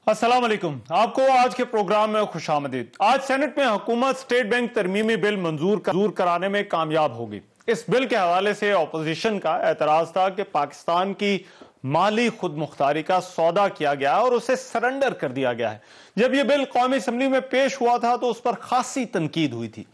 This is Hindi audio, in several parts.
अस्सलाम वालेकुम। आपको आज के प्रोग्राम में खुशामदीद। आज सेनेट में हुकूमत स्टेट बैंक तरमीमी बिल मंजूर कराने में कामयाब होगी। इस बिल के हवाले से अपोजिशन का एतराज था कि पाकिस्तान की माली खुद मुख्तारी का सौदा किया गया और उसे सरेंडर कर दिया गया है। जब यह बिल कौमी असम्बली में पेश हुआ था तो उस पर खासी तनकीद हुई थी।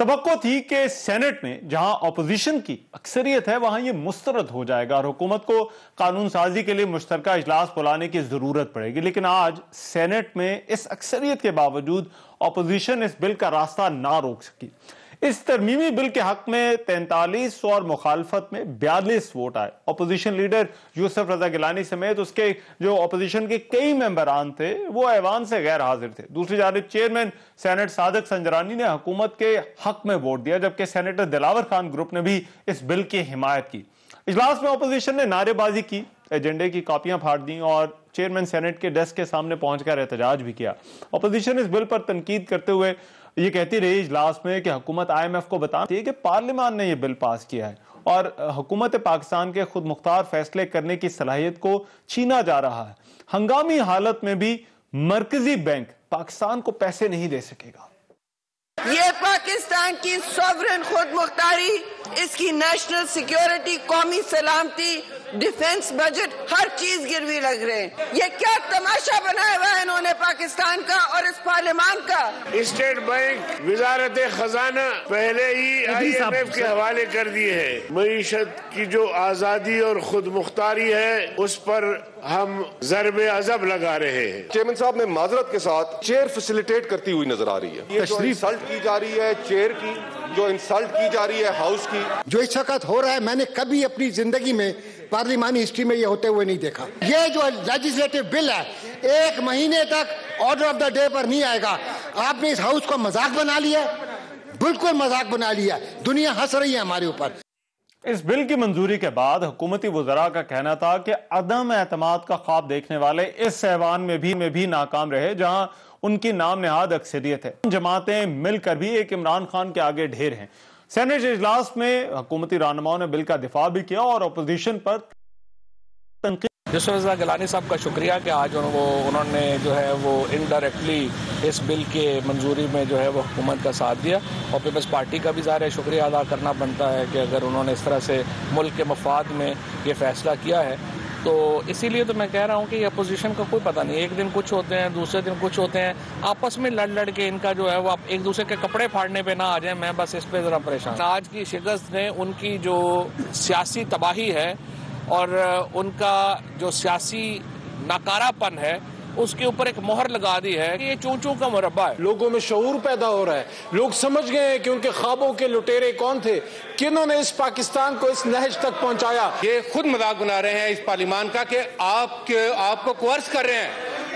तवक्को थी कि सेनेट में जहां अपोजिशन की अक्सरियत है वहां यह मुस्तरद हो जाएगा और हुकूमत को कानून साजी के लिए मुश्तरका इजलास बुलाने की जरूरत पड़ेगी। लेकिन आज सेनेट में इस अक्सरियत के बावजूद अपोजिशन इस बिल का रास्ता ना रोक सकी। इस तरमीमी बिल के हक में 43 और मुखालफत में 42 वोट आए। अपोजिशन लीडर यूसुफ रजा गिलानी समेत उसके जो अपोजिशन के कई मेंबरान थे वो ऐवान से गैर हाजिर थे। दूसरी जानिब चेयरमैन सेनेट सादिक संजरानी ने हुकूमत के हक में वोट दिया, जबकि सेनेटर दिलावर खान ग्रुप ने भी इस बिल की हिमायत की। इजलास में अपोजिशन ने नारेबाजी की, एजेंडे की कॉपियां फाड़ दी और चेयरमैन सेनेट के डेस्क के सामने पहुंचकर एहतजाज भी किया। अपोजिशन इस बिल पर तनकीद करते हुए ये कहती रही इजलास में कि हुकूमत IMF को बताती है कि पार्लियामान ने यह बिल पास किया है और हुकूमत पाकिस्तान के खुद मुख्तार फैसले करने की सलाहियत को छीना जा रहा है। हंगामी हालत में भी मरकजी बैंक पाकिस्तान को पैसे नहीं दे सकेगा। ये पाकिस्तान की सॉवरेन खुद मुख्तारी, इसकी नेशनल सिक्योरिटी, कौमी सलामती, डिफेंस बजट, हर चीज गिरवी लग रहे हैं। ये क्या तमाशा बनाया हुआ है इन्होंने पाकिस्तान का और इस पार्लियामान का। स्टेट बैंक वजारत खजाना पहले ही IMF के हवाले कर दिए है। मईशत की जो आजादी और खुद मुख्तारी है उस पर हम ज़रबे अज़ब लगा रहे हैं। चेयरमैन साहब ने माजरत के साथ चेयर फैसिलिटेट करती हुई नजर आ रही है। ये जो इंसल्ट की जा रही है चेयर की, जो इंसल्ट की जा रही है हाउस की, जो इस वक्त हो रहा है, मैंने कभी अपनी जिंदगी में पार्लियामानी हिस्ट्री में ये होते हुए नहीं देखा। ये जो लेजिस्लेटिव बिल है 1 महीने तक ऑर्डर ऑफ द डे पर नहीं आएगा। आपने इस हाउस को मजाक बना लिया, बिल्कुल मजाक बना लिया। दुनिया हंस रही है हमारे ऊपर। इस बिल की मंजूरी के बाद हुकूमती वज़रा का कहना था कि अदम एतमाद का ख्वाब देखने वाले इस ऐवान में भी नाकाम रहे जहां उनकी नाम नेहाद अक्सरियत है। जमातें मिलकर भी एक इमरान खान के आगे ढेर हैं। सेनेट इजलास में हुकूमती रहनुमाओं ने बिल का दिफा भी किया और अपोजिशन पर तनकीद। यूसुफ रजा गिलानी साहब का शुक्रिया कि आज उन्होंने जो है वो इनडायरेक्टली इस बिल के मंजूरी में जो है वो हुकूमत का साथ दिया और पीपल्स पार्टी का भी ज़ाहिर शुक्रिया अदा करना बनता है कि अगर उन्होंने इस तरह से मुल्क के मफाद में ये फैसला किया है। तो इसीलिए तो मैं कह रहा हूँ कि अपोजिशन का कोई पता नहीं, एक दिन कुछ होते हैं, दूसरे दिन कुछ होते हैं, आपस में लड़ के इनका जो है वो आप एक दूसरे के कपड़े फाड़ने पे ना आ जाए। मैं बस इस पे ज़रा परेशान। आज की शिकस्त ने उनकी जो सियासी तबाही है और उनका जो सियासी नाकारापन है उसके ऊपर एक मोहर लगा दी है कि ये चूं चूं का मुरब्बा है। लोगों में शऊर पैदा हो रहा है, लोग समझ गए हैं कि उनके ख्वाबों के लुटेरे कौन थे, किन्होंने इस पाकिस्तान को इस नहज तक पहुंचाया। ये खुद मजाक बना रहे हैं इस पार्लियामान का कि आपको कोर्स कर रहे हैं,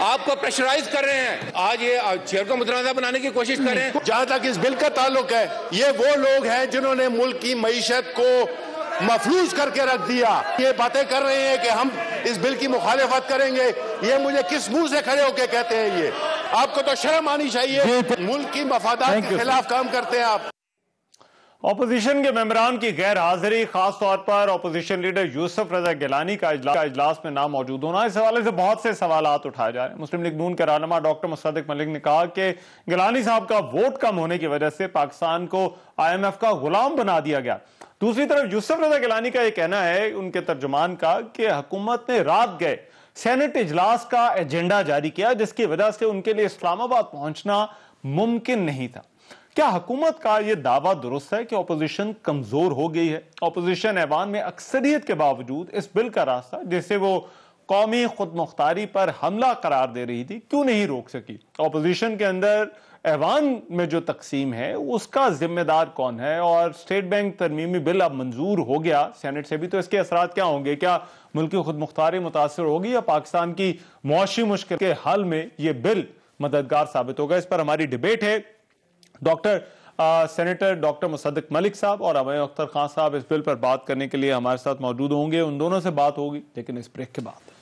आपको प्रेशराइज कर रहे हैं। आज ये चेयर को मुतनाज़ा बनाने की कोशिश कर रहे हैं। जहां तक इस बिल का ताल्लुक है, ये वो लोग हैं जिन्होंने मुल्क की मईशत को मफलूज करके रख दिया। ये बातें कर रहे हैं कि हम इस बिल की मुखालिफत करेंगे। ये मुझे किस मुंह से खड़े होकर कहते हैं? ये आपको तो शर्म आनी चाहिए। मुल्क की मफादात के खिलाफ काम करते हैं आप। अपोजिशन के मेंबरान की गैर हाजिरी, खास तौर पर अपोजिशन लीडर यूसुफ रजा गिलानी का इजलास में ना मौजूद होना, इस हवाले से बहुत से सवालात उठाए जा रहे हैं। मुस्लिम लीग नून के रहनुमा डॉक्टर मुसद्दिक मलिक ने कहा कि गिलानी साहब का वोट कम होने की वजह से पाकिस्तान को IMF का गुलाम बना दिया गया। दूसरी तरफ यूसुफ रजा गिलानी का यह कहना है, उनके तर्जुमान का, कि हुकूमत ने रात गए सेनेट इजलास का एजेंडा जारी किया जिसकी वजह से उनके लिए इस्लामाबाद पहुंचना मुमकिन नहीं था। क्या हुकूमत का यह दावा दुरुस्त है कि अपोजिशन कमजोर हो गई है? अपोजिशन ऐवान में अक्सरियत के बावजूद इस बिल का रास्ता, जिसे वो कौमी खुद मुख्तारी पर हमला करार दे रही थी, क्यों नहीं रोक सकी? अपोजिशन के अंदर ऐवान में जो तकसीम है उसका जिम्मेदार कौन है? और स्टेट बैंक तरमीमी बिल अब मंजूर हो गया सेनेट से भी, तो इसके असरात क्या होंगे? क्या मुल्क की खुद मुख्तारी मुतासर होगी या पाकिस्तान की मुआशी मुश्किल के हल में यह बिल मददगार साबित होगा? इस पर हमारी डिबेट है। सेनेटर डॉक्टर मुसद्दिक मलिक साहब और अवय अख्तर खान साहब इस बिल पर बात करने के लिए हमारे साथ मौजूद होंगे। उन दोनों से बात होगी लेकिन इस ब्रेक के बाद।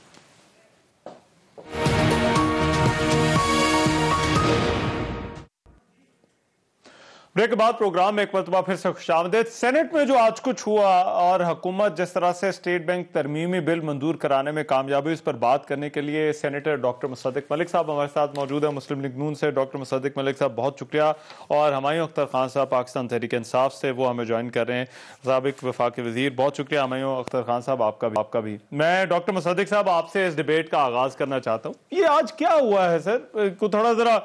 ब्रेक ब्रेक के बाद प्रोग्राम में एक मरतबा फिर से खुशामदीद। सेनेट में जो आज कुछ हुआ और हुकूमत जिस तरह से स्टेट बैंक तरमीमी बिल मंजूर कराने में कामयाब हुई, इस पर बात करने के लिए सेनेटर डॉक्टर मुसद्दिक मलिक साहब हमारे साथ मौजूद है। मुस्लिम लीग नून से डॉक्टर मुसद्दिक मलिक साहब बहुत शुक्रिया, और हुमायूं अख्तर खान साहब पाकिस्तान तहरीक इंसाफ से वो हमें ज्वाइन कर रहे हैं, साबिक वफाकी वजीर। बहुत शुक्रिया हुमायूं अख्तर खान साहब, आपका भी। मैं डॉक्टर मुसद्दिक साहब आपसे इस डिबेट का आगाज करना चाहता हूँ। ये आज क्या हुआ है सर, को थोड़ा जरा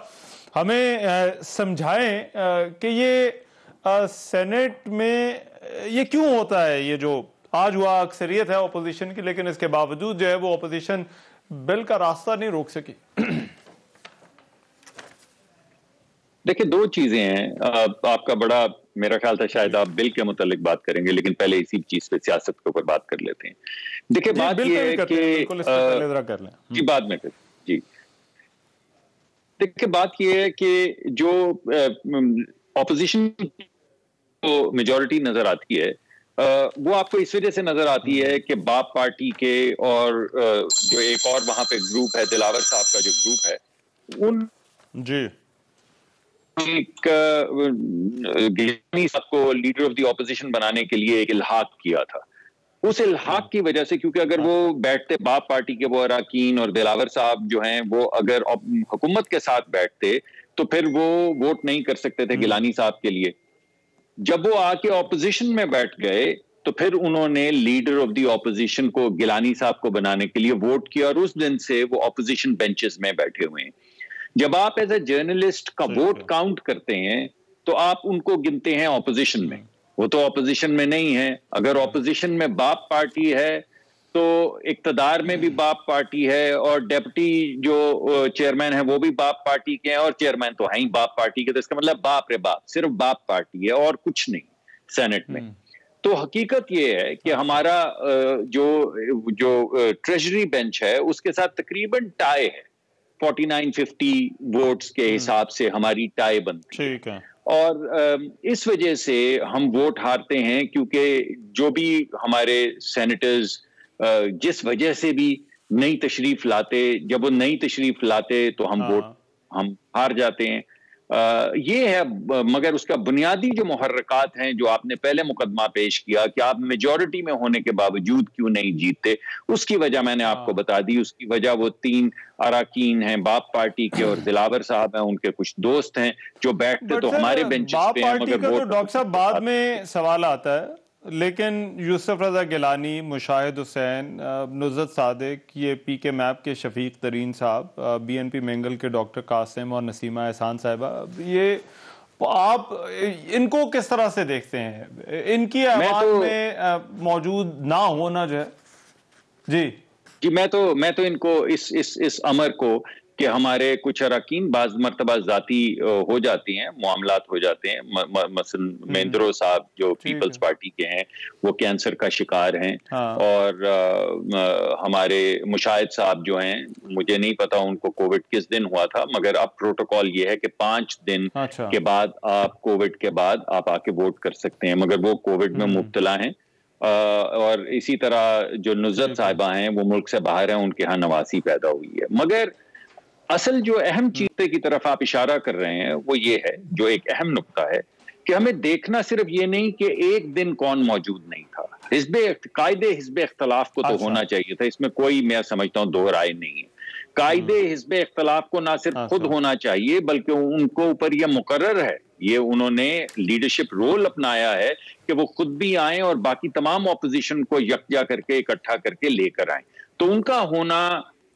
हमें समझाएं कि ये सेनेट में ये क्यों होता है। ये जो आज हुआ अक्सरियत है ओपोजिशन की, लेकिन इसके बावजूद जो है वो ओपोजिशन बिल का रास्ता नहीं रोक सकी। देखिए, दो चीजें हैं। आपका बड़ा, मेरा ख्याल था शायद आप बिल के मुतालिक बात करेंगे, लेकिन पहले इसी चीज पे, सियासत के ऊपर बात कर लेते हैं। देखिए, बात ये है कि बाद में जी, देखिए बात यह है कि जो ऑपोजिशन को मेजॉरिटी नजर आती है, वो आपको इस वजह से नजर आती है कि बाप पार्टी के और जो एक और वहां पे ग्रुप है, दिलावर साहब का जो ग्रुप है, उन जी एक गिलानी साहब को लीडर ऑफ द ऑपोजिशन बनाने के लिए एक इल्हाक किया था। उस इल्हाक की वजह से, क्योंकि अगर वो बैठते, बाप पार्टी के वो अराकीन और दिलावर साहब जो हैं, वो अगर हुकूमत के साथ बैठते तो फिर वो वोट नहीं कर सकते थे गिलानी साहब के लिए। जब वो आके ऑपोजिशन में बैठ गए तो फिर उन्होंने लीडर ऑफ द ऑपोजिशन को, गिलानी साहब को बनाने के लिए वोट किया, और उस दिन से वो ऑपोजिशन बेंचेस में बैठे हुए हैं। जब आप एज ए जर्नलिस्ट का वोट काउंट करते हैं तो आप उनको गिनते हैं ऑपोजिशन में, वो तो ऑपोजिशन में नहीं है। अगर ऑपोजिशन में बाप पार्टी है तो इक्तदार में भी बाप पार्टी है, और डेप्टी जो चेयरमैन है वो भी बाप पार्टी के हैं, और चेयरमैन तो है ही बाप पार्टी के। तो इसका मतलब बाप रे बाप, सिर्फ बाप पार्टी है और कुछ नहीं सेनेट में। तो हकीकत ये है कि हमारा जो ट्रेजरी बेंच है उसके साथ तकरीबन टाई है, 49-50 वोट्स के हिसाब से हमारी टाई बनती है। ठीक है, और इस वजह से हम वोट हारते हैं, क्योंकि जो भी हमारे सेनेटर्स जिस वजह से भी नई तशरीफ लाते, जब वो नई तशरीफ लाते तो हम हार जाते हैं। ये है, मगर उसका बुनियादी जो मुहर्रकात हैं, जो आपने पहले मुकदमा पेश किया कि आप मेजॉरिटी में होने के बावजूद क्यों नहीं जीतते, उसकी वजह मैंने आपको बता दी। उसकी वजह वो 3 अराकीन हैं बाप पार्टी के, और दिलावर साहब हैं, उनके कुछ दोस्त हैं जो बैठते तो हमारे बेंचेस पे हैं, मगर वो डॉक्टर साहब बाद में सवाल आता है। लेकिन यूसुफ रजा गिलानी, मुशाहिद हुसैन, नुज़रत सादिक, ये पीके मैप के शफीक तरीन साहब, बीएनपी मेंगल के डॉक्टर कासिम और नसीमा एहसान साहिबा, ये आप इनको किस तरह से देखते हैं? इनकी आवाज में मौजूद ना होना जो है, जी मैं तो इनको इस अमर को कि हमारे कुछ अराकीन बाज मरतबा जाती हो जाती हैं, मामलात हो जाते हैं। मसलन महेंद्रो साहब जो पीपल्स पार्टी के हैं, वो कैंसर का शिकार हैं। और हमारे मुशाहिद साहब जो हैं, मुझे नहीं पता उनको कोविड किस दिन हुआ था, मगर अब प्रोटोकॉल ये है कि 5 दिन के बाद आप, कोविड के बाद आप आके वोट कर सकते हैं, मगर वो कोविड में मुब्तला हैं। और इसी तरह जो नुज़रत साहिबा हैं, वो मुल्क से बाहर हैं, उनके यहाँ नवासी पैदा हुई है। मगर असल जो अहम चीज़ की तरफ आप इशारा कर रहे हैं वो ये है, जो एक अहम नुक्ता है, कि हमें देखना सिर्फ ये नहीं कि एक दिन कौन मौजूद नहीं था। कायदे हिज़्ब इख्तलाफ को तो होना चाहिए था, इसमें कोई, मैं समझता हूँ, दो राय नहीं है। कायदे हिज़्ब इख्तलाफ को ना सिर्फ खुद होना चाहिए, बल्कि उनको ऊपर यह मुकर्रर है, ये उन्होंने लीडरशिप रोल अपनाया है कि वो खुद भी आए और बाकी तमाम ऑपोजिशन को यकजा करके, इकट्ठा करके लेकर आए। तो उनका होना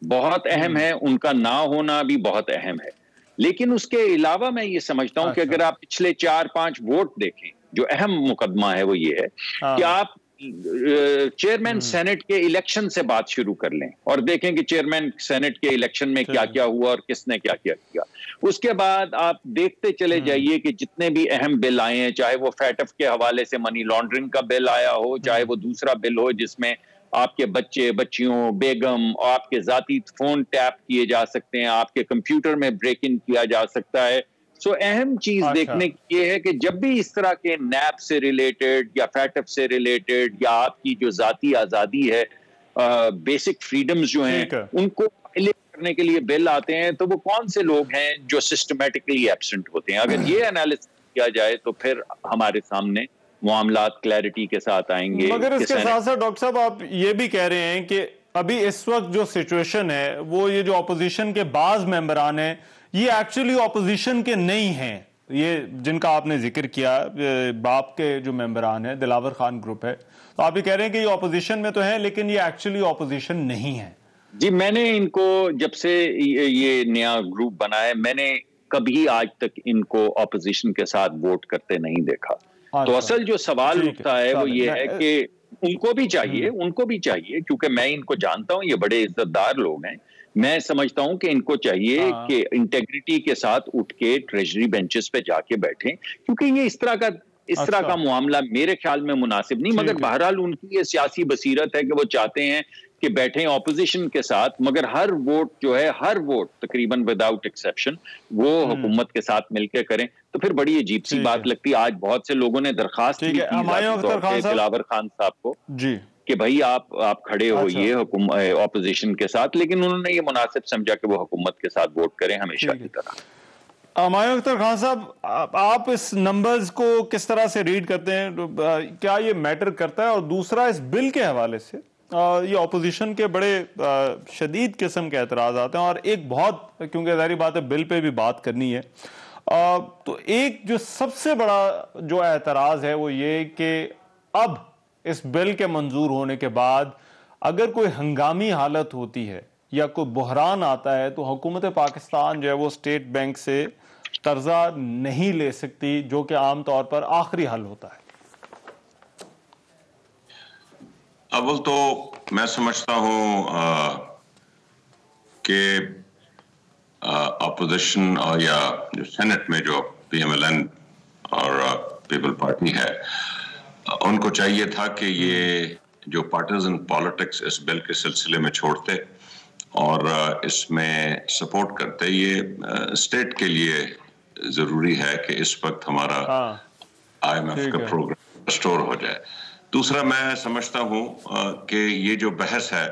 बहुत अहम है, उनका ना होना भी बहुत अहम है। लेकिन उसके अलावा मैं ये समझता हूं कि अगर आप पिछले 4-5 वोट देखें, जो अहम मुकदमा है वो ये है कि आप चेयरमैन सेनेट के इलेक्शन से बात शुरू कर लें और देखें कि चेयरमैन सेनेट के इलेक्शन में क्या क्या हुआ और किसने क्या क्या किया। उसके बाद आप देखते चले जाइए कि जितने भी अहम बिल आए हैं, चाहे वो फैटफ के हवाले से मनी लॉन्ड्रिंग का बिल आया हो, चाहे वो दूसरा बिल हो जिसमें आपके बच्चे बच्चियों, बेगम और आपके जाती फोन टैप किए जा सकते हैं, आपके कंप्यूटर में ब्रेक इन किया जा सकता है। सो अहम चीज देखने की ये है कि जब भी इस तरह के नैप से रिलेटेड या फैटफ से रिलेटेड या आपकी जो जाती आजादी है, बेसिक फ्रीडम्स जो हैं, उनको करने के लिए बिल आते हैं, तो वो कौन से लोग हैं जो सिस्टमैटिकली एब्सेंट होते हैं। अगर ये एनालिसिस किया जाए तो फिर हमारे सामने मामलात क्लैरिटी के साथ आएंगे। मगर इसके साथ साथ डॉक्टर साहब आप ये भी कह रहे हैं कि अभी इस वक्त जो सिचुएशन है वो ये जो ऑपोजिशन के बाज मेंबरान हैं ये एक्चुअली ऑपोजिशन के नहीं हैं, ये जिनका आपने जिक्र किया बाप के जो मेंबरान है दिलावर खान ग्रुप है, तो आप ये कह रहे हैं कि ये ऑपोजिशन में तो है लेकिन ये एक्चुअली ऑपोजिशन नहीं है। जी, मैंने इनको जब से ये नया ग्रुप बना है मैंने कभी आज तक इनको ऑपोजिशन के साथ वोट करते नहीं देखा। तो असल जो सवाल उठता है वो ये है कि उनको भी चाहिए क्योंकि मैं इनको जानता हूं, ये बड़े इज्जतदार लोग हैं। मैं समझता हूं कि इनको चाहिए कि इंटेग्रिटी के साथ उठ के ट्रेजरी बेंचेस पे जाके बैठें, क्योंकि ये इस तरह का मामला मेरे ख्याल में मुनासिब नहीं। मगर बहरहाल उनकी ये सियासी बसीरत है कि वो चाहते हैं कि बैठें ऑपोजिशन के साथ, मगर हर वोट तकरीबन विदाउट एक्सेप्शन वो हुकूमत के साथ मिलकर करें, तो फिर बड़ी अजीब सी बात लगती है। आज बहुत से लोगों ने दरखास्त की दिलावर खान साहब को जी कि भाई आप खड़े होइए ऑपोजिशन के साथ, लेकिन उन्होंने ये मुनासिब समझा कि वो हुकूमत के साथ वोट करें हमेशा की तरह। हमायूं अख्तर खान साहब, आप इस नंबर्स को किस तरह से रीड करते हैं, क्या ये मैटर करता है? और दूसरा, इस बिल के हवाले से ये ऑपोजिशन के बड़े शदीद किस्म के एतराज आते हैं और एक बहुत, क्योंकि ज़ाहिर बात है बिल पे भी बात करनी है, तो एक जो सबसे बड़ा जो एतराज है वो ये कि अब इस बिल के मंजूर होने के बाद अगर कोई हंगामी हालत होती है या कोई बहरान आता है तो हुकूमत पाकिस्तान जो है वो स्टेट बैंक से कर्जा नहीं ले सकती, जो कि आम तौर पर आखिरी हल होता है। अव्वल तो मैं समझता हूं कि अपोजिशन और या जो सेनेट में जो PMLN और पीपल पार्टी है, उनको चाहिए था कि ये जो पार्टिजन पॉलिटिक्स इस बिल के सिलसिले में छोड़ते और इसमें सपोर्ट करते। ये स्टेट के लिए जरूरी है कि इस वक्त हमारा IMF का प्रोग्राम स्टोर हो जाए। दूसरा, मैं समझता हूं कि ये जो बहस है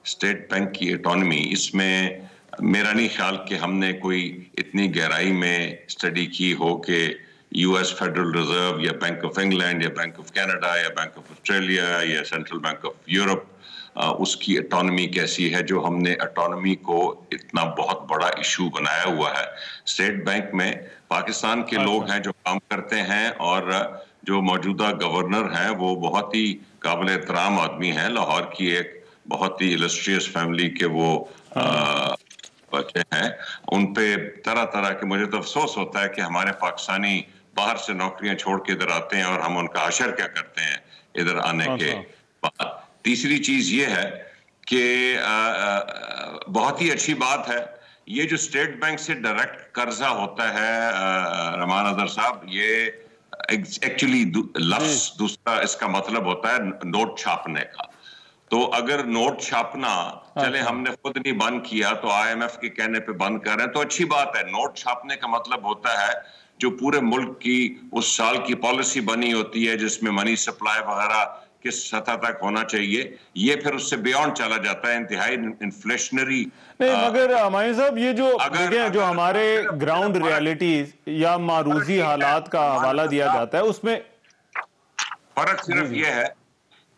स्टेट बैंक की ऑटोनॉमी, इसमें मेरा नहीं ख्याल कि हमने कोई इतनी गहराई में स्टडी की हो कि US फेडरल रिजर्व या बैंक ऑफ इंग्लैंड या बैंक ऑफ कनाडा या बैंक ऑफ ऑस्ट्रेलिया या सेंट्रल बैंक ऑफ यूरोप उसकी ऑटोनॉमी कैसी है, जो हमने ऑटोनॉमी को इतना बहुत बड़ा इशू बनाया हुआ है। स्टेट बैंक में पाकिस्तान के लोग हैं जो काम करते हैं और जो मौजूदा गवर्नर हैं वो बहुत ही काबिल एहतराम आदमी हैं। लाहौर की एक बहुत ही इलस्ट्रियस फैमिली के वो बच्चे हैं। उन पे तरह तरह के, मुझे तो अफसोस होता है कि हमारे पाकिस्तानी बाहर से नौकरियां छोड़ के इधर आते हैं और हम उनका हशर क्या करते हैं इधर आने के बाद। तीसरी चीज ये है कि बहुत ही अच्छी बात है ये जो स्टेट बैंक से डायरेक्ट कर्जा होता है रहमान अज़हर साहब, ये एक्चुअली लफ्ज दूसरा इसका मतलब होता है नोट छापने का। तो अगर नोट छापना चले हमने खुद नहीं बंद किया तो IMF के कहने पे बंद कर रहे हैं तो अच्छी बात है। नोट छापने का मतलब होता है जो पूरे मुल्क की उस साल की पॉलिसी बनी होती है जिसमें मनी सप्लाई वगैरह किस सतह तक होना चाहिए, ये फिर उससे बियॉन्ड चला जाता है, इंतहाई इन्फ्लेशनरी। नहीं, मगर हमारे साहब ये जो हमारे ग्राउंड रियलिटीज या मारूजी हालात का हवाला दिया जाता है उसमें फर्क सिर्फ ये है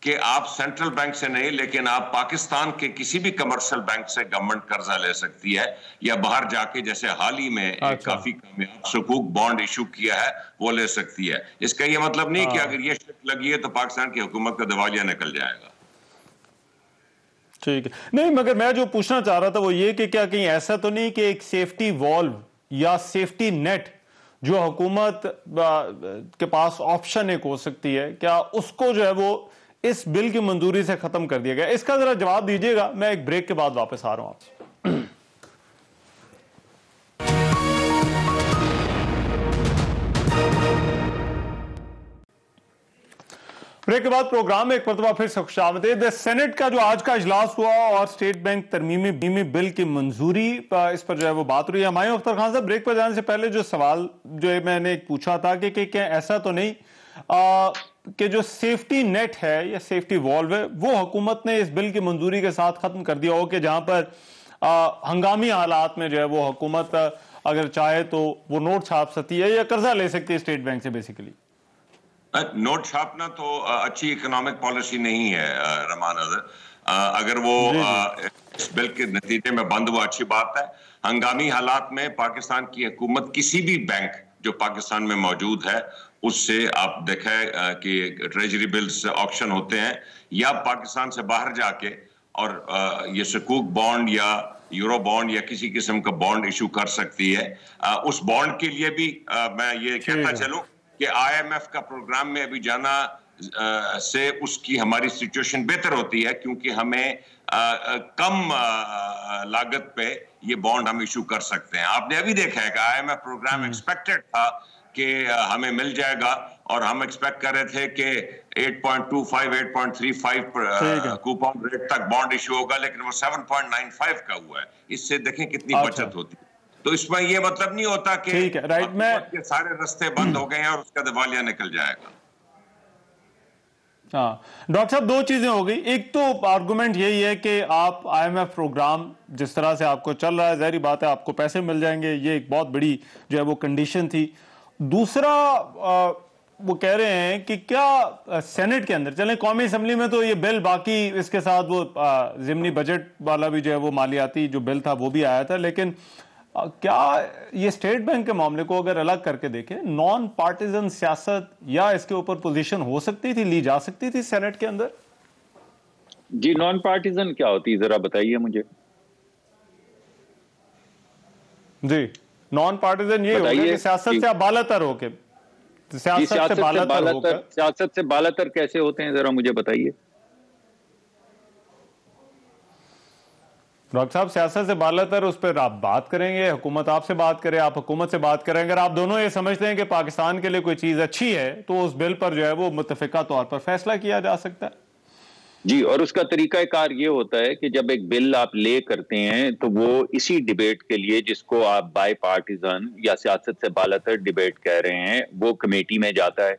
कि आप सेंट्रल बैंक से नहीं लेकिन आप पाकिस्तान के किसी भी कमर्शियल बैंक से गवर्नमेंट कर्जा ले सकती है या बाहर जाके जैसे हाल ही में एक काफी कामयाब सुकूक बॉन्ड इशू किया है वो ले सकती है। इसका ये मतलब नहीं कि अगर ये शिफ्ट लगी है तो पाकिस्तान की हुकूमत का दिवालिया निकल जाएगा। ठीक है, नहीं मगर मैं जो पूछना चाह रहा था वो ये कि क्या कहीं ऐसा तो नहीं कि एक सेफ्टी वॉल्व या सेफ्टी नेट जो हुकूमत के पास ऑप्शन एक हो सकती है, क्या उसको जो है वो इस बिल की मंजूरी से खत्म कर दिया गया? इसका जरा जवाब दीजिएगा, मैं एक ब्रेक के बाद वापस आ रहा हूं आपसे। ब्रेक के बाद प्रोग्राम में एक मरतबा फिर से खुशामदीद। सेनेट का जो आज का इजलास हुआ और स्टेट बैंक तरमीमी बिल की मंजूरी इस पर जो है वो बात हुई है। हमायूं अख्तर खान साहब, ब्रेक पर जाने से पहले जो सवाल जो है मैंने पूछा था कि क्या ऐसा तो नहीं कि जो सेफ्टी नेट है या सेफ्टी वॉल्व है वो हुकूमत ने इस बिल की मंजूरी के साथ खत्म कर दिया हो कि जहां पर हंगामी हालात में जो है वो हुकूमत अगर चाहे तो वो नोट छाप सकती है या कर्जा ले सकती है स्टेट बैंक से बेसिकली? नोट छापना तो अच्छी इकोनॉमिक पॉलिसी नहीं है रहमान अज़हर। अगर वो इस बिल के नतीजे में बंद हुआ अच्छी बात है। हंगामी हालात में पाकिस्तान की हुकूमत किसी भी बैंक जो पाकिस्तान में मौजूद है उससे आप देखें कि ट्रेजरी बिल्स ऑक्शन होते हैं या पाकिस्तान से बाहर जाके और ये सुकूक बॉन्ड या यूरो बॉन्ड या किसी किस्म का बॉन्ड इशू कर सकती है। उस बॉन्ड के लिए भी मैं ये कहता चलूं कि IMF का प्रोग्राम में अभी जाना से उसकी हमारी सिचुएशन बेहतर होती है, क्योंकि हमें कम लागत पे ये बॉन्ड हम इशू कर सकते हैं। आपने अभी देखा है कि IMF प्रोग्राम एक्सपेक्टेड था कि हमें मिल जाएगा और हम एक्सपेक्ट कर रहे थे कि 8.25 8.35 कूपन रेट तक बॉन्ड इशू होगा, लेकिन वो 7.95 का हुआ है। इससे देखें कितनी बचत होती है। तो इसमें ये मतलब नहीं होता कि सारे रास्ते बंद हो गए हैं और उसका दिवालिया निकल जाएगा। हाँ डॉक्टर साहब, दो चीजें हो गई। एक तो आर्गुमेंट यही है कि आप IMF प्रोग्राम जिस तरह से आपको चल रहा है, जाहिर बात है आपको पैसे मिल जाएंगे, ये एक बहुत बड़ी जो है वो कंडीशन थी। दूसरा वो कह रहे हैं कि क्या सेनेट के अंदर, चलें कौमी असम्बली में तो ये बिल, बाकी इसके साथ वो ज़िमनी बजट वाला भी जो है वो मालियाती जो बिल था वो भी आया था, लेकिन क्या ये स्टेट बैंक के मामले को अगर अलग करके देखें, नॉन पार्टिजन सियासत या इसके ऊपर पोजीशन हो सकती थी, ली जा सकती थी सेनेट के अंदर? जी, नॉन पार्टिजन क्या होती है जरा बताइए मुझे। जी, नॉन पार्टिजन ये होगा कि सियासत से बालातर होके, सियासत से बालातर कैसे होते हैं, जरा मुझे बताइए। डॉक्टर साहब, सियासत से बालातर, उस पर आप बात करेंगे, हुकूमत आपसे बात करे, आप हुकूमत से बात करें। अगर आप दोनों ये समझते हैं कि पाकिस्तान के लिए कोई चीज अच्छी है तो उस बिल पर जो है वो मुत्तफिका तौर पर फैसला किया जा सकता है। जी, और उसका तरीकाकार ये होता है कि जब एक बिल आप ले करते हैं तो वो इसी डिबेट के लिए, जिसको आप बाई पार्टिजन या सियासत से बालातर डिबेट कह रहे हैं, वो कमेटी में जाता है।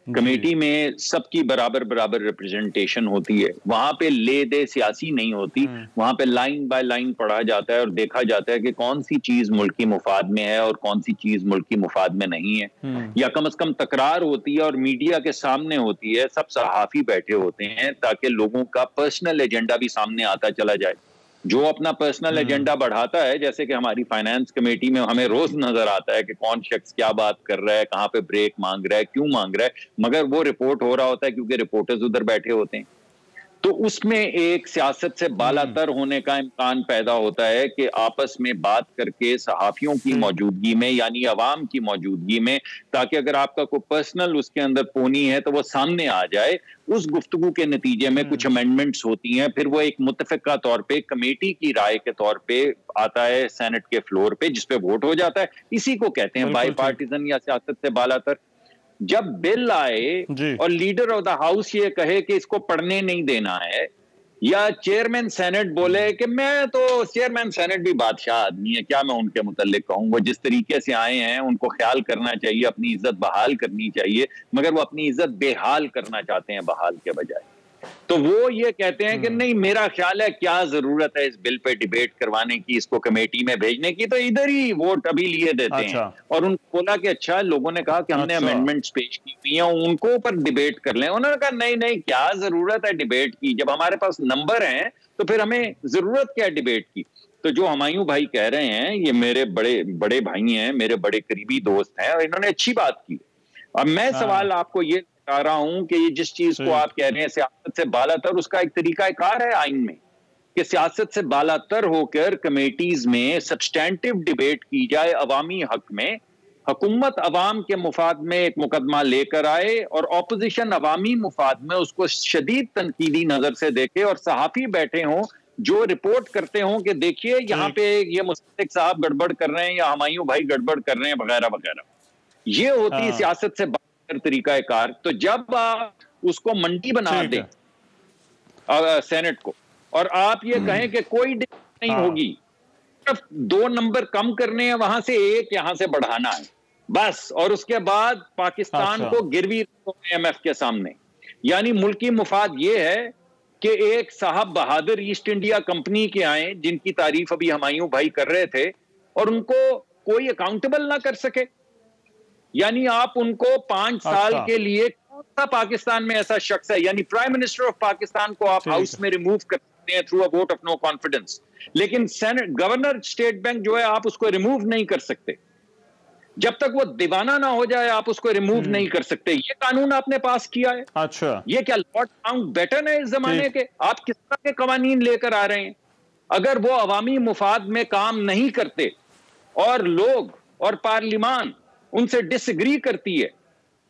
कमेटी में सबकी बराबर बराबर रिप्रेजेंटेशन होती है। वहां पे ले दे सियासी नहीं होती, वहां पे लाइन बाय लाइन पढ़ा जाता है और देखा जाता है कि कौन सी चीज मुल्की मुफाद में है और कौन सी चीज मुल्की मुफाद में नहीं है, या कम से कम तकरार होती है और मीडिया के सामने होती है, सब सहाफी बैठे होते हैं ताकि लोगों का पर्सनल एजेंडा भी सामने आता चला जाए। जो अपना पर्सनल एजेंडा बढ़ाता है, जैसे कि हमारी फाइनेंस कमेटी में हमें रोज नजर आता है कि कौन शख्स क्या बात कर रहा है, कहां पे ब्रेक मांग रहा है, क्यों मांग रहा है, मगर वो रिपोर्ट हो रहा होता है क्योंकि रिपोर्टर्स उधर बैठे होते हैं। तो उसमें एक सियासत से बालातर होने का इम्कान पैदा होता है कि आपस में बात करके सहाफियों की मौजूदगी में, यानी अवाम की मौजूदगी में, ताकि अगर आपका कोई पर्सनल उसके अंदर पोनी है तो वो सामने आ जाए। उस गुफ्तगू के नतीजे में कुछ अमेंडमेंट्स होती हैं, फिर वो एक मुत्तफिका तौर पे कमेटी की राय के तौर पे आता है सेनेट के फ्लोर पे, जिसपे वोट हो जाता है। इसी को कहते हैं बाई पार्टिजन या सियासत से बालातर। जब बिल आए और लीडर ऑफ द हाउस ये कहे कि इसको पढ़ने नहीं देना है, या चेयरमैन सेनेट बोले कि मैं तो, चेयरमैन सेनेट भी बादशाह आदमी है, क्या मैं उनके मुताल्लिक कहूं, वो जिस तरीके से आए हैं उनको ख्याल करना चाहिए, अपनी इज्जत बहाल करनी चाहिए, मगर वो अपनी इज्जत बेहाल करना चाहते हैं बहाल के बजाय। तो वो ये कहते हैं कि नहीं, मेरा ख्याल है क्या जरूरत है इस बिल पे डिबेट करवाने की, इसको कमेटी में भेजने की, तो इधर ही वोट अभी लिए देते हैं। और उनको बोला कि अच्छा, लोगों ने कहा कि हमने अमेंडमेंट्स पेश की हुई हैं, उनको ऊपर डिबेट कर लें। उन्होंने कहा नहीं नहीं, क्या जरूरत है डिबेट की, जब हमारे पास नंबर हैं तो फिर हमें जरूरत क्या है डिबेट की। तो जो हुमायूं भाई कह रहे हैं, ये मेरे बड़े भाई हैं, मेरे बड़े करीबी दोस्त हैं, और इन्होंने अच्छी बात की। अब मैं सवाल आपको ये बता रहा हूं कि ये जिस चीज को आप कह रहे हैं सियासत से बालातर, उसका एक तरीका कार है आइन में कि सियासत से बालातर होकर कमेटीज में सब्सटेंटिव डिबेट की जाए अवामी हक में, हुकूमत अवाम के मुफाद में एक मुकदमा लेकर आए और ऑपोजिशन अवामी मुफाद में उसको शदीद तनकीदी नजर से देखे, और सहाफी बैठे हों जो रिपोर्ट करते हों कि देखिए यहाँ पे ये मुस्तक साहब गड़बड़ कर रहे हैं या हुमायूं भाई गड़बड़ कर रहे हैं वगैरह वगैरह। ये होती सियासत से तरीका कार। तो जब आप उसको मंडी बना दें सेनेट को, और आप ये कहें कि कोई डिबेट नहीं होगी, सिर्फ 2 नंबर कम करने हैं, वहां से 1 यहां से बढ़ाना है बस, और उसके बाद पाकिस्तान को गिरवी रखो IMF के सामने। यानी मुल्की मुफाद ये है कि एक साहब बहादुर ईस्ट इंडिया कंपनी के आए, जिनकी तारीफ अभी हुमायूं भाई कर रहे थे, और उनको कोई अकाउंटेबल ना कर सके? यानी आप उनको 5 साल के लिए, कौन सा पाकिस्तान में ऐसा शख्स है, यानी प्राइम मिनिस्टर ऑफ पाकिस्तान को आप हाउस में रिमूव कर सकते हैं through a vote of no confidence, लेकिन गवर्नर स्टेट बैंक जो है आप उसको रिमूव नहीं कर सकते। जब तक वो दीवाना ना हो जाए आप उसको रिमूव नहीं कर सकते। ये कानून आपने पास किया है। अच्छा, ये क्या लॉर्ड माउंटबेटन है इस जमाने के? आप किस तरह के कवानीन लेकर आ रहे हैं? अगर वो अवामी मुफाद में काम नहीं करते और लोग और पार्लिमान उनसे डिसएग्री करती है,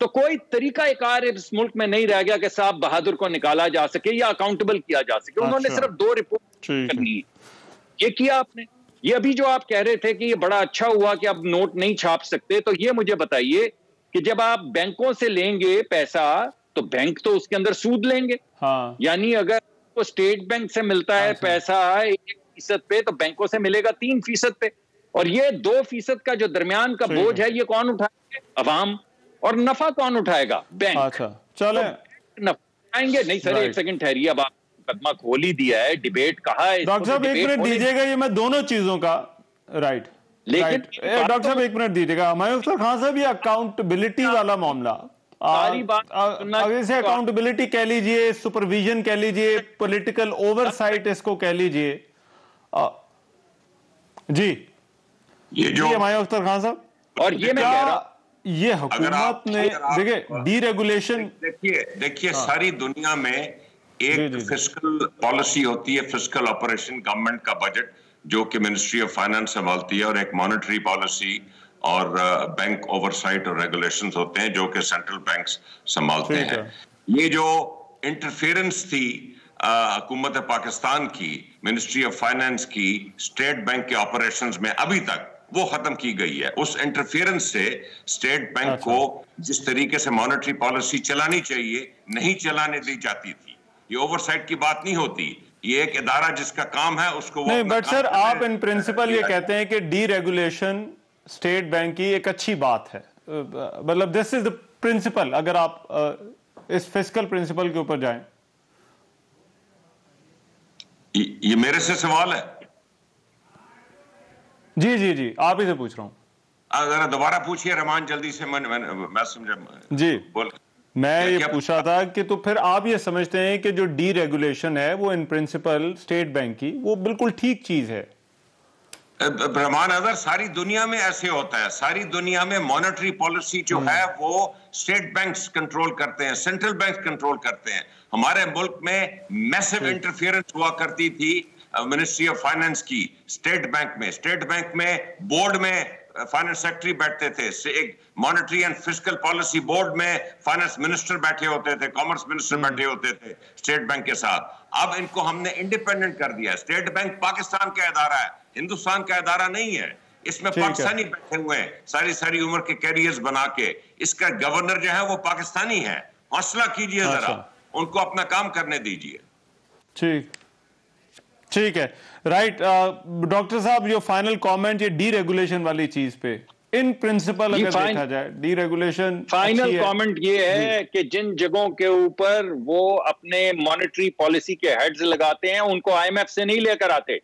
तो कोई तरीका कार इस मुल्क में नहीं रह गया कि साहब बहादुर को निकाला जा सके या अकाउंटेबल किया जा सके। उन्होंने सिर्फ 2 रिपोर्ट करनी है, ये किया आपने। ये अभी जो आप कह रहे थे कि ये बड़ा अच्छा हुआ कि अब नोट नहीं छाप सकते, तो ये मुझे बताइए कि जब आप बैंकों से लेंगे पैसा तो बैंक तो उसके अंदर सूद लेंगे। हाँ। यानी अगर तो स्टेट बैंक से मिलता है पैसा 1% पे, तो बैंकों से मिलेगा 3% पे, और ये 2% का जो दरमियान का बोझ है ये कौन उठाएंगे? अवाम। और नफा कौन उठाएगा? बैंक। अच्छा, चले नफा उठाएंगे नहीं सर। एक सेकंड ठहरिए, अब आप मुकदमा खोल ही दिया है, डिबेट कहा है। डॉक्टर साहब 1 मिनट दीजिएगा, ये मैं दोनों चीजों का राइट, लेकिन डॉक्टर साहब 1 मिनट दीजिएगा। मंसूर खान साहब, ये अकाउंटेबिलिटी वाला मामला, सारी बात अगर इसे अकाउंटेबिलिटी कह लीजिए, सुपरविजन कह लीजिए, पॉलिटिकल ओवरसाइट इसको कह लीजिए, जी ये जो मंसूर खान साहब, और ये मैं कह रहा, ये हुकूमत ने देखिए डीरेगुलेशन, देखिए सारी दुनिया में एक फिस्कल पॉलिसी होती है, फिस्कल ऑपरेशन, गवर्नमेंट का बजट जो कि मिनिस्ट्री ऑफ फाइनेंस संभालती है, और एक मॉनेटरी पॉलिसी और बैंक ओवरसाइट और रेगुलेशंस होते हैं जो कि सेंट्रल बैंक्स संभालते हैं। ये जो इंटरफेरेंस थी हुकूमत पाकिस्तान की, मिनिस्ट्री ऑफ फाइनेंस की स्टेट बैंक के ऑपरेशंस में, अभी तक वो खत्म की गई है। उस इंटरफेरेंस से स्टेट बैंक को जिस तरीके से मॉनेटरी पॉलिसी चलानी चाहिए नहीं चलाने दी जाती थी। ये ओवरसाइट की बात नहीं होती, ये एक इदारा जिसका काम है उसको नहीं, बट सर आप इन प्रिंसिपल ये कहते हैं कि डीरेगुलेशन स्टेट बैंक की एक अच्छी बात है, मतलब दिस इज द प्रिंसिपल, अगर आप इस फिस्कल प्रिंसिपल के ऊपर जाएं। ये मेरे से सवाल है? जी जी जी, आप ही से पूछ रहा हूं। अगर दोबारा पूछिए रहमान, जल्दी से, मैं समझा जी। बोल, मैं ये पूछ रहा था कि तो फिर आप ये समझते हैं कि जो डीरेगुलेशन है वो इन प्रिंसिपल स्टेट बैंक की वो बिल्कुल ठीक चीज है? रहमान अजहर, सारी दुनिया में ऐसे होता है। सारी दुनिया में मॉनेटरी पॉलिसी जो है वो स्टेट बैंक्स कंट्रोल करते हैं, सेंट्रल बैंक कंट्रोल करते हैं। हमारे मुल्क में मैसिव इंटरफेरेंस हुआ करती थी मिनिस्ट्री ऑफ फाइनेंस की स्टेट बैंक में। स्टेट बैंक में बोर्ड में फाइनेंस सेक्रेटरी बैठते थे, एक monetary and fiscal policy board में फाइनेंस मिनिस्टर बैठे होते थे, कॉमर्स मिनिस्टर बैठे होते थे स्टेट बैंक के साथ। अब इनको हमने इंडिपेंडेंट कर दिया। स्टेट बैंक पाकिस्तान का इदारा है, हिंदुस्तान का इदारा नहीं है। इसमें पाकिस्तानी बैठे हुए हैं सारी उम्र के कैरियर्स बना के। इसका गवर्नर जो है वो पाकिस्तानी है। हौसला कीजिए जरा, उनको अपना काम करने दीजिए। ठीक है, राइट। डॉक्टर साहब, जो फाइनल कमेंट ये डीरेगुलेशन वाली चीज पे, इन प्रिंसिपल अगर देखा जाए डीरेगुलेशन, फाइनल कमेंट ये है कि जिन जगहों के ऊपर वो अपने मॉनेटरी पॉलिसी के हेड्स लगाते हैं उनको आईएमएफ से नहीं लेकर आते,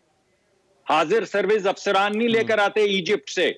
हाजिर सर्विस अफसरान नहीं लेकर आते इजिप्ट से,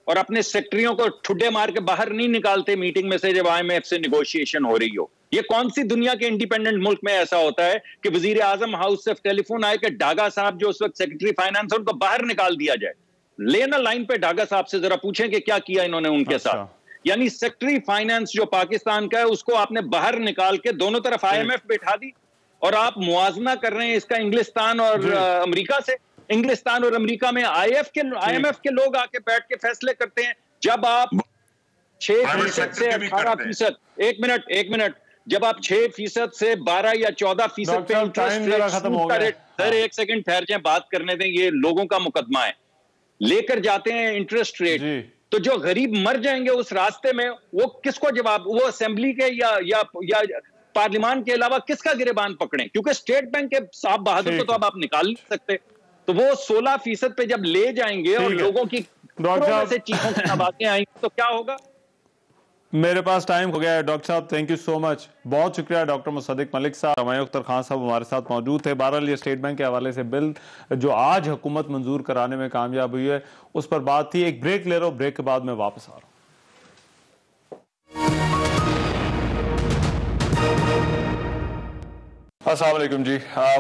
और अपने सेक्रेटरियों को ठुड्डे मार के बाहर नहीं निकालते मीटिंग में से जब आईएमएफ से नेगोशिएशन हो रही हो। ये कौन सी दुनिया के इंडिपेंडेंट मुल्क में ऐसा होता है कि वजीर आजम हाउस से टेलीफोन आए कि डागा साहब जो उस वक्त सेक्रेटरी फाइनेंस है उनको बाहर निकाल दिया जाए? लेना लाइन पे डागा साहब से जरा पूछें कि क्या किया इन्होंने उनके साथ। यानी सेक्रेटरी फाइनेंस जो पाकिस्तान का है उसको आपने बाहर निकाल के दोनों तरफ आईएमएफ बैठा दी, और आप मुआवजा कर रहे हैं इसका इंग्लिस्तान और अमेरिका से। इंग्लिस्तान और अमेरिका में आईएमएफ के लोग आके बैठ के फैसले करते हैं। जब आप 6% से 18%, एक मिनट, जब आप 6% से 12 या 14% पे इंटरेस्ट रेट, सर एक सेकंड ठहर जाएं, बात करने दें, ये लोगों का मुकदमा है, लेकर जाते हैं इंटरेस्ट रेट, तो जो गरीब मर जाएंगे उस रास्ते में, वो किसको जवाब, वो असेंबली के या पार्लियामान के अलावा किसका गिरेबान पकड़ें? क्योंकि स्टेट बैंक के साहब बहादुर को तो अब आप निकाल नहीं सकते। तो वो 16% पे जब ले जाएंगे और लोगों की से चीखों की आवाजें आएंगी तो क्या होगा? मेरे पास टाइम हो गया है डॉक्टर साहब, थैंक यू सो मच, बहुत शुक्रिया डॉक्टर मुसद्दिक मलिक साहब, हुमायूं अख्तर खान साहब हमारे साथ मौजूद थे। बहरहाल ये स्टेट बैंक के हवाले से बिल जो आज हुकूमत मंजूर कराने में कामयाब हुई है उस पर बात थी। एक ब्रेक ले रहा हूं, ब्रेक के बाद मैं वापस आ रहा हूं। अस्सलाम वालेकुम जी।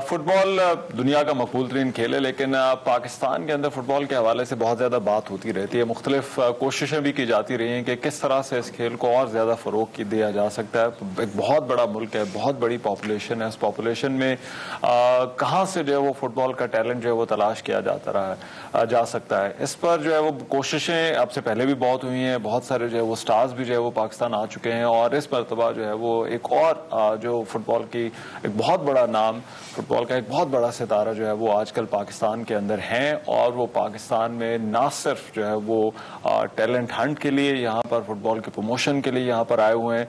फुटबॉल दुनिया का मकबूल तरीन खेल है, लेकिन पाकिस्तान के अंदर फुटबॉल के हवाले से बहुत ज़्यादा बात होती रहती है। मुख्तलिफ कोशिशें भी की जाती रही हैं कि किस तरह से इस खेल को और ज़्यादा फ़रोग़ दिया जा सकता है। एक बहुत बड़ा मुल्क है, बहुत बड़ी पॉपुलेशन है, इस पॉपुलेशन में कहाँ से जो है वो फुटबॉल का टैलेंट जो है वो तलाश किया जा सकता है। इस पर जो है वो कोशिशें अब से पहले भी बहुत हुई हैं, बहुत सारे जो है वो स्टार्स भी जो है वो पाकिस्तान आ चुके हैं, और इस मरतबा जो है वो एक और जो फुटबॉल की एक बहुत बड़ा नाम, फुटबॉल का एक बहुत बड़ा सितारा जो है वो आजकल पाकिस्तान के अंदर हैं, और वो पाकिस्तान में ना सिर्फ जो है वो टैलेंट हंट के लिए यहाँ पर फुटबॉल के प्रमोशन के लिए यहाँ पर आए हुए हैं,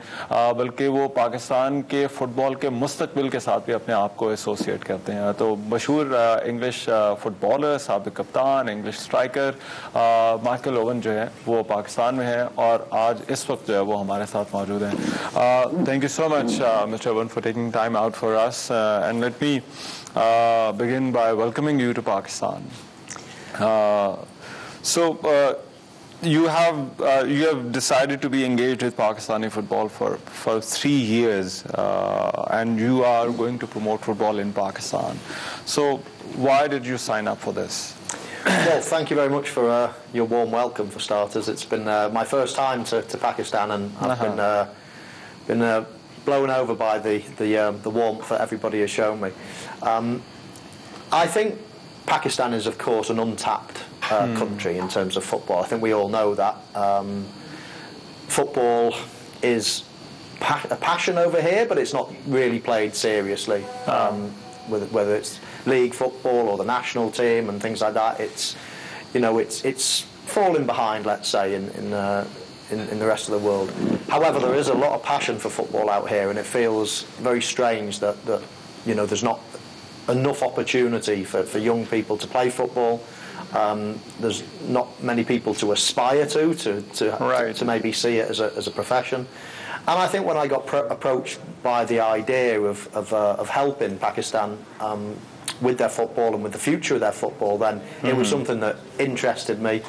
बल्कि वो पाकिस्तान के फुटबॉल के मुस्तकबिल के साथ भी अपने आप को एसोसिएट करते हैं। तो मशहूर इंग्लिश फुटबॉलर, साबिक कप्तान, इंग्लिश स्ट्राइकर माइकल ओवन जो है वो पाकिस्तान में है, और आज इस वक्त जो है वो हमारे साथ मौजूद हैं। Thank you so much mister oven for taking time out for us, and let me begin by welcoming you to Pakistan. You have decided to be engaged with Pakistani football for 3 years, and you are going to promote football in Pakistan. So why did you sign up for this? Well, thank you very much for your warm welcome, for starters. It's been my first time to Pakistan, and I've been blown over by the warmth that everybody has shown me. I think Pakistan is, of course, an untapped country in terms of football. I think we all know that. Football is a passion over here, but it's not really played seriously. Whether it's league football or the national team and things like that, it's falling behind, let's say, in the rest of the world. However, there is a lot of passion for football out here, and it feels very strange that there's not enough opportunity for young people to play football. There's not many people to aspire to maybe see it as a profession. And I think when I got approached by the idea of helping Pakistan with their football and with the future of their football, then it was something that interested me,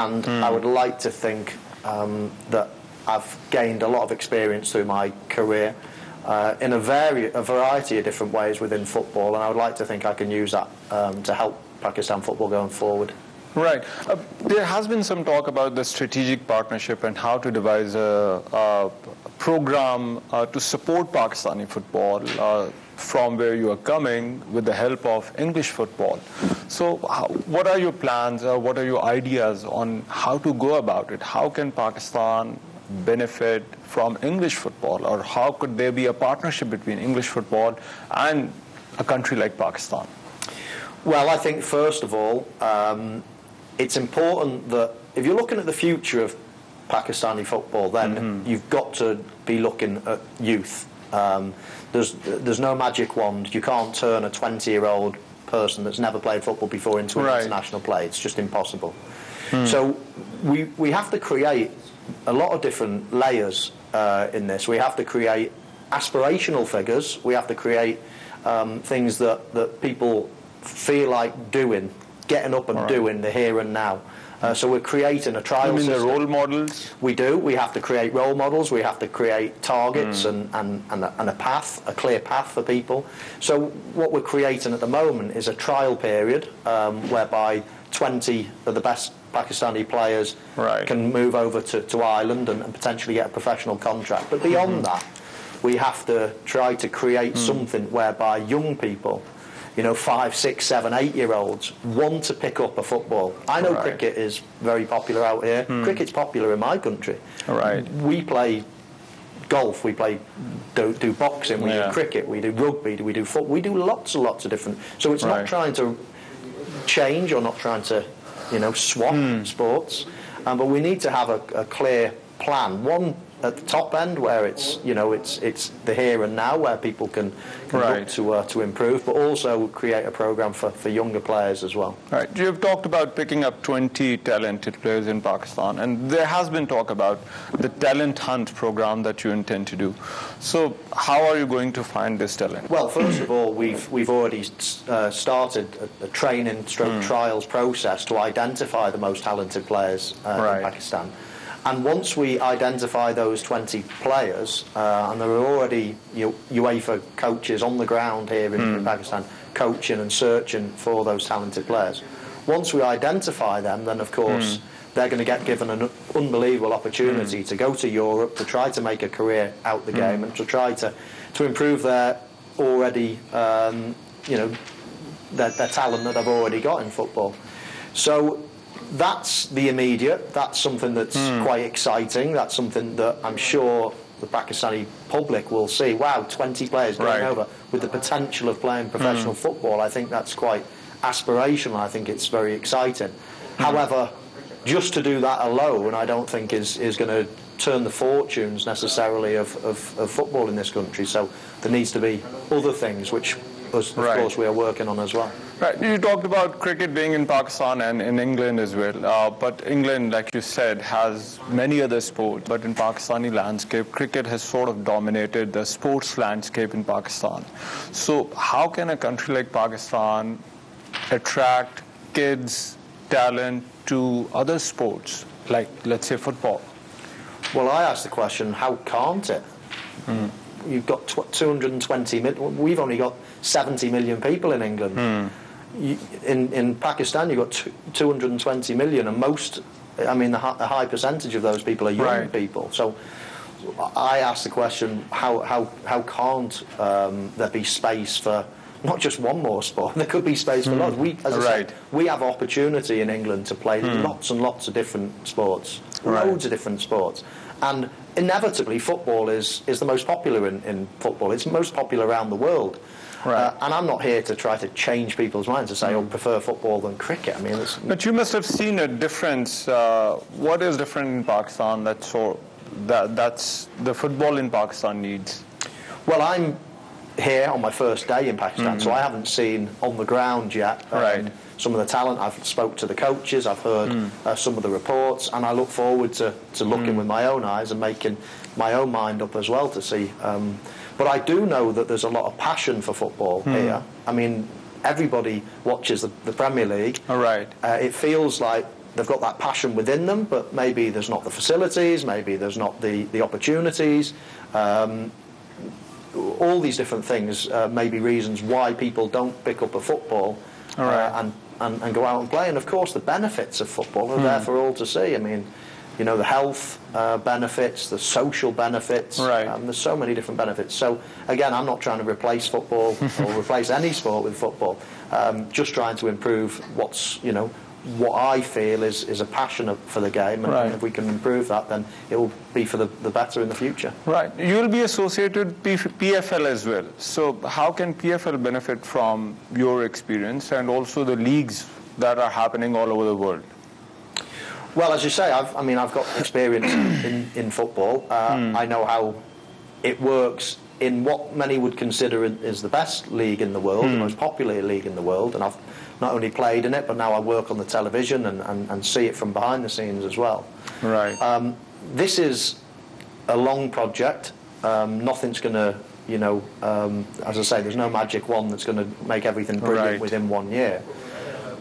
and I would like to think that I've gained a lot of experience through my career in a variety of different ways within football, and I would like to think I can use that to help Pakistan football going forward. Right. There has been some talk about the strategic partnership and how to devise a program to support Pakistani football from where you are coming with the help of English football. So what are your plans, what are your ideas on how to go about it? How can Pakistan benefit from English football, or how could there be a partnership between English football and a country like Pakistan? Well, I think first of all, it's important that if you're looking at the future of Pakistani football, then you've got to be looking at youth. There's no magic wand. You can't turn a 20-year-old person that's never played football before into an international play. It's just impossible. So we have to create a lot of different layers in this. We have to create aspirational figures. We have to create things that people feel like doing, getting up and doing the here and now. So we're creating a trial system. You mean the role models? We do. We have to create role models. We have to create targets and a path, a clear path for people. So what we're creating at the moment is a trial period whereby 20 of the best Pakistani players can move over to Ireland and potentially get a professional contract. But beyond that, we have to try to create something whereby young people, 5, 6, 7, 8-year-olds want to pick up a football. I know cricket is very popular out here. Cricket's popular in my country. We play golf, we do boxing, we do cricket, we do rugby, we do football, we do lots and lots of different. So it's not trying to change or not trying to, swap sports, but we need to have a clear plan. One at the top end, where it's the here and now, where people can look to improve, but also create a program for younger players as well. Right. You've talked about picking up 20 talented players in Pakistan, and there has been talk about the talent hunt program that you intend to do. So how are you going to find this talent? Well, first of all, we've already started a training trials process to identify the most talented players in Pakistan. And once we identify those 20 players, and there are already UEFA coaches on the ground here in Pakistan coaching and searching for those talented players. Once we identify them, then of course they're going to get given an unbelievable opportunity to go to Europe, to try to make a career out the game, and to try to improve their already, their talent that they've already got in football. So that's the immediate. That's something that's quite exciting. That's something that I'm sure the Pakistani public will see. Wow, 20 players going over with the potential of playing professional football. I think that's quite aspirational. I think it's very exciting. However, just to do that alone, I don't think is going to turn the fortunes necessarily of football in this country. So there needs to be other things, which of course we are working on as well. Right. You talked about cricket being in Pakistan and in England as well. But England, like you said, has many other sports. But in Pakistani landscape, cricket has sort of dominated the sports landscape in Pakistan. So how can a country like Pakistan attract kids, talent to other sports, like, let's say, football? Well, I asked the question, how can't it? You've got 220 million. We've only got 70 million people in England. In Pakistan, you've got 220 million, and a high percentage of those people are young people. So I asked the question, how can't there be space for not just one more sport? There could be space for lots. As I said, we have opportunity in England to play lots and lots of different sports, loads of different sports. And inevitably, football is the most popular in football. It's most popular around the world. And I'm not here to try to change people's minds to say, prefer football than cricket. I mean, but you must have seen a difference. What is different in Pakistan that's the football in Pakistan needs? Well, I'm here on my first day in Pakistan, so I haven't seen on the ground yet some of the talent. I've spoke to the coaches, I've heard some of the reports, and I look forward to looking with my own eyes and making my own mind up as well to see. But I do know that there's a lot of passion for football here. I mean, everybody watches the Premier League. It feels like they've got that passion within them, but maybe there's not the facilities, maybe there's not the opportunities. All these different things may be reasons why people don't pick up a football and go out and play. And of course, the benefits of football are there for all to see. I mean, the health benefits, the social benefits. There's so many different benefits. So again, I'm not trying to replace football or replace any sport with football. Just trying to improve what I feel is a passion for the game, and if we can improve that, then it will be for the better in the future. You will be associated with PFL as well. So how can PFL benefit from your experience and also the leagues that are happening all over the world? Well, as you say, I've got experience in football. I know how it works in what many would consider is the best league in the world, the most popular league in the world, and I've not only played in it, but now I work on the television and see it from behind the scenes as well. This is a long project. Nothing's going to, as I say, there's no magic wand that's going to make everything brilliant within 1 year.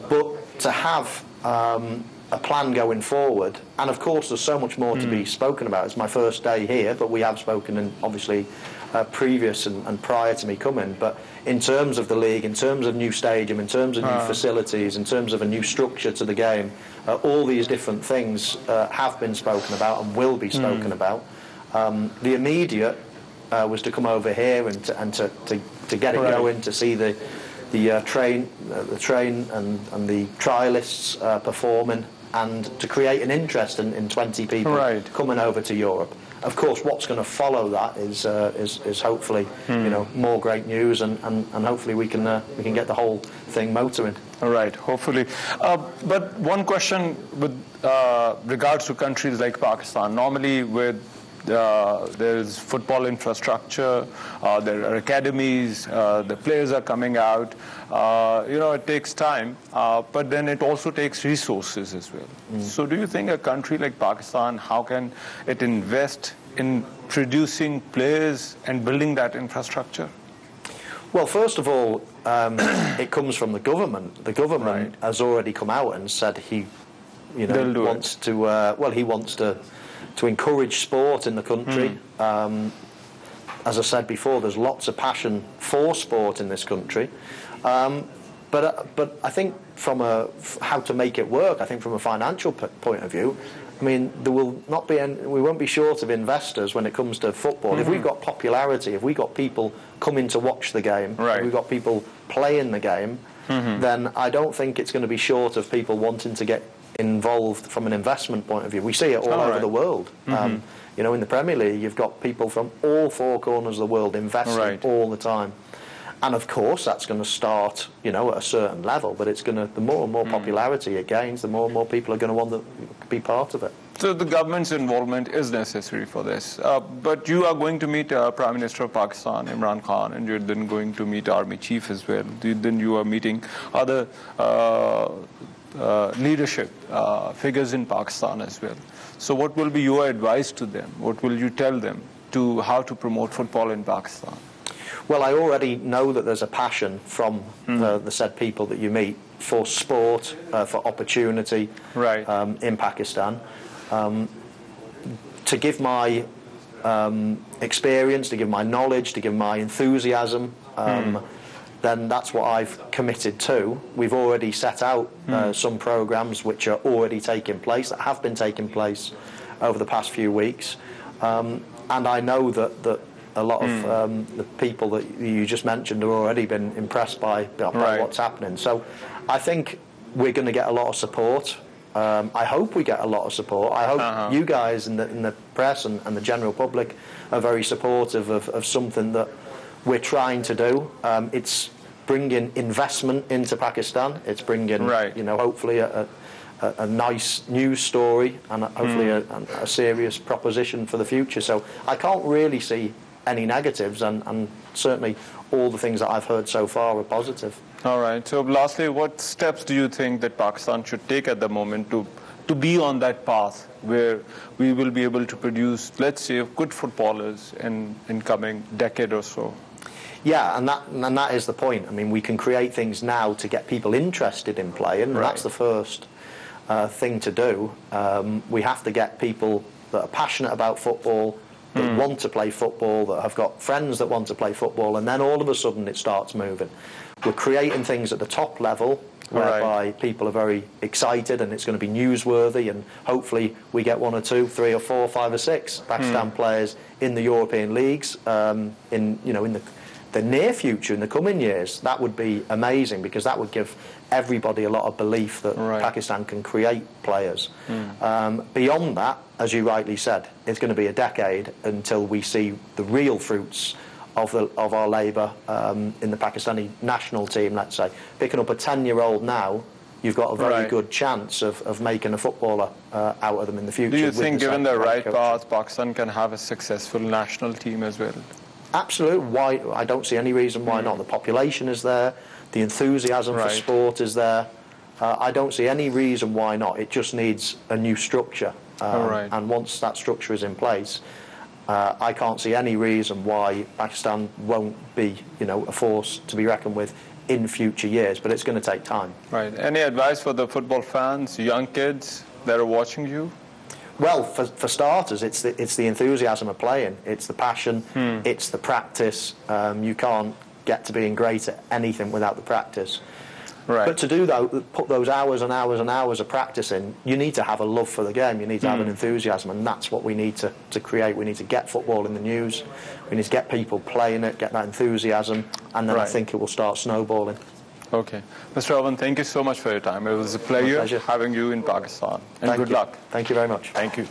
But to have a plan going forward, and of course there's so much more to be spoken about. It's my first day here, but we have spoken, and obviously previous and prior to me coming. But in terms of the league, in terms of new stadium, in terms of new facilities, in terms of a new structure to the game, all these different things have been spoken about and will be spoken about. The immediate was to come over here and to get it going, to see the train and the trialists performing, and to create an interest in 20 people coming over to Europe. Of course, what's going to follow that is hopefully more great news, and hopefully we can get the whole thing motoring. Hopefully. But one question with regards to countries like Pakistan. Normally, with there is football infrastructure, there are academies, the players are coming out. It takes time, but then it also takes resources as well. So do you think a country like Pakistan, how can it invest in producing players and building that infrastructure? Well, first of all, it comes from the government. The government has already come out and said he wants to encourage sport in the country. As I said before, there's lots of passion for sport in this country. But I think from how to make it work, I think from a financial point of view, I mean, there will not be we won't be short of investors when it comes to football. If we've got popularity, if we've got people coming to watch the game, if we've got people playing the game, then I don't think it's going to be short of people wanting to get involved from an investment point of view. We see it all over the world. In the Premier League, you've got people from all four corners of the world investing all the time. And of course, that's going to start, at a certain level. But it's going to, the more and more popularity it gains, the more and more people are going to want to be part of it. So the government's involvement is necessary for this. But you are going to meet Prime Minister of Pakistan, Imran Khan, and you're then going to meet Army Chief as well. Then you are meeting other leadership figures in Pakistan as well. So what will be your advice to them? What will you tell them to how to promote football in Pakistan? Well, I already know that there's a passion from the said people that you meet for sport, for opportunity in Pakistan. To give my experience, to give my knowledge, to give my enthusiasm, then that's what I've committed to. We've already set out some programmes which are already taking place, that have been taking place over the past few weeks. And I know that a lot of the people that you just mentioned have already been impressed by what's happening. So I think we're going to get a lot of support. I hope we get a lot of support. I hope you guys in the press and the general public are very supportive of something that we're trying to do. It's bringing investment into Pakistan. It's bringing, hopefully a nice news story and hopefully a serious proposition for the future. So I can't really see any negatives, and certainly all the things that I've heard so far are positive. All right. So lastly, what steps do you think that Pakistan should take at the moment to be on that path where we will be able to produce, let's say, good footballers in coming decade or so? Yeah, and that is the point. I mean, we can create things now to get people interested in playing, and that's the first thing to do. We have to get people that are passionate about football, that want to play football, that have got friends that want to play football, and then all of a sudden it starts moving. We're creating things at the top level whereby people are very excited and it's going to be newsworthy, and hopefully we get 1 or 2, 3 or 4, 5 or 6 Pakistan players in the European leagues in the near future, in the coming years. That would be amazing, because that would give everybody a lot of belief that Pakistan can create players. Beyond that, as you rightly said, it's going to be a decade until we see the real fruits of our labour in the Pakistani national team, let's say. Picking up a 10-year-old now, you've got a very good chance of making a footballer out of them in the future. Do you think, given the right path, Pakistan can have a successful national team as well? Absolutely. Why? I don't see any reason why not. The population is there, the enthusiasm for sport is there. I don't see any reason why not. It just needs a new structure. And once that structure is in place, I can't see any reason why Pakistan won't be, a force to be reckoned with in future years. But it's going to take time. Right. Any advice for the football fans, young kids that are watching you? Well, for starters, it's the enthusiasm of playing. It's the passion. It's the practice. You can't get to being great at anything without the practice. But to do that, put those hours and hours and hours of practice in, you need to have a love for the game. You need to have an enthusiasm, and that's what we need to create. We need to get football in the news. We need to get people playing it, get that enthusiasm, and then I think it will start snowballing. Okay. Mr. Alvan, thank you so much for your time. It was a pleasure having you in Pakistan. And good luck. Thank you very much. Thank you.